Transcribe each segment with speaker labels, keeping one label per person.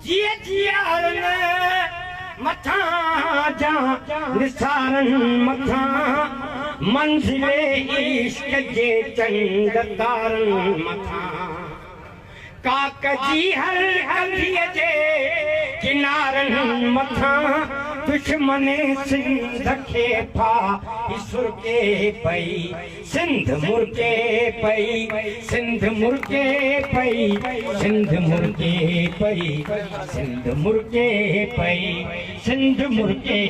Speaker 1: जिए जियारन मथा जा निसारन मथा मंजिले इश्क जे चंद तारन मथा काक जी हर गलीअ जे किनारन मथा दुश्मने सिंध खे फा सुरके पई सिंध मुर्के पई सिंध मुर्के पई सिंध मुर्के पई सिंध मुर्के पई सिंध मुर्के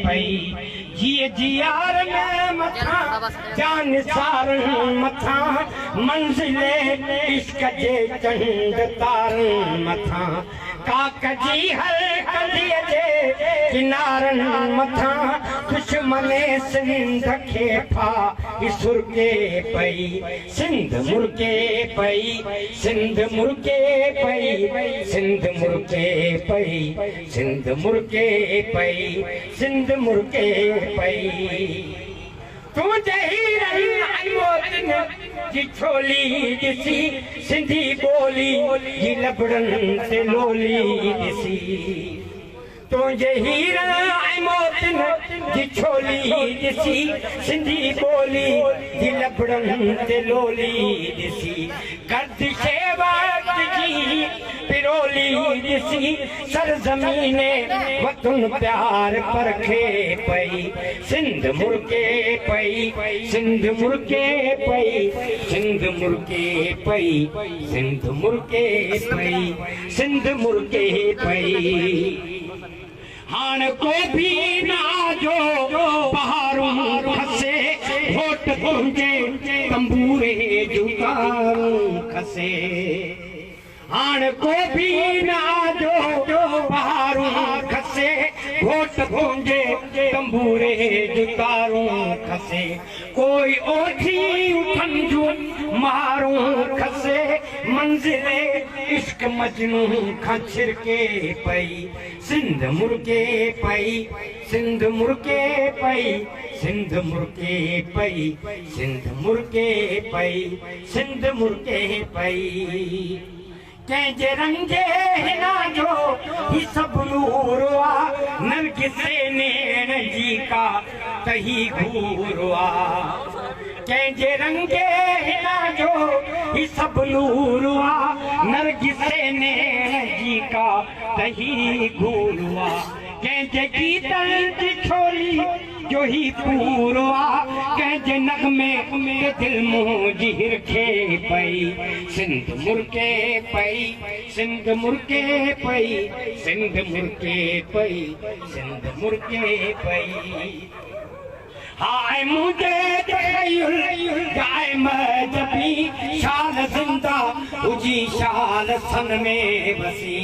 Speaker 1: पई जिए जियार में मथा जान सारन मथा मंजिले इश्क जे चंद तारन मथा काक जी हर गलीअ जे किनारन मथा दुश्मने सिंध खे फा सुरके पई सिंध मुर्के पई सिंध मुर्के पई सिंध मुर्के पई सिंध मुर्के पई सिंध मुर्के पई तुझे ही मोतिन जी छोली ॾिसी सिंधी ॿोली जी लबड़न ते लोली ॾिसी तुझे हीरा ऐं मोतिन जी छोली ॾिसी सिंधी ॿोली जी लबड़न ते लोली ॾिसी गर्दिशे वक्त जी पिरोली ॾिसी सरज़मीने वतन प्यार परखे पई सिंध मुर्के पई सिंध मुर्के पई सिंध मुर्के पई सिंध मुर्के पई सिंध मुर्के पई हाण को भी ना जो बहारूं खसे होठ तुंहिंजे तंबूरे जुगारूं खसे हाण को भी ना जो बहारूं खसे होठ तुंहिंजे तंबूरे जुगारूं खसे कोई ओठी उठन जूं मारूं खसे मंजिले इश्क मजनू खां छिरके पई सिंध मुर्के पई सिंध मुर्के पई सिंध मुर्के पई सिंध मुर्के पई सिंध मुर्के पई कंहिंजे रंगे हिना जो ही सभु नूर आ नरगिसे नेण जी का तही घूर आ कंहिंजे रंगे हिना जो ही सभु नूर आ नरगिसे नेण जी का तही घूर आ कंहिंजे गीतन जी छोली जो ही पूरो आ कंहिंजे नगमे के दिल मुंहिंजी हिरखे पई सिंध मुर्के पई सिंध मुर्के पई सिंध मुर्के पई सिंध मुर्के पई हाय मुझे तखय्युल गाय मजबी शाल जिंदा हुजी शाल सन में बसी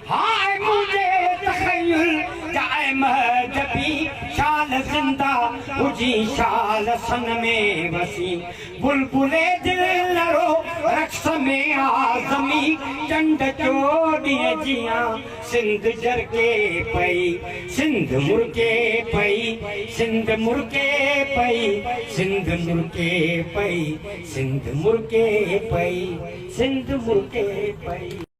Speaker 1: हाय मुझे तखय्युल गाय मजबी शाल जिंदा हुजी शाल सन में बसी बुलबुले दिल लरो रक्स में आज़मी चंड चोड़ीअ जियां सिंध जरके पई सिंध मुर्के पई सिंध मुर्के पई सिंध मुर्के पई सिंध मुर्के पई सिंध मुर्के पई।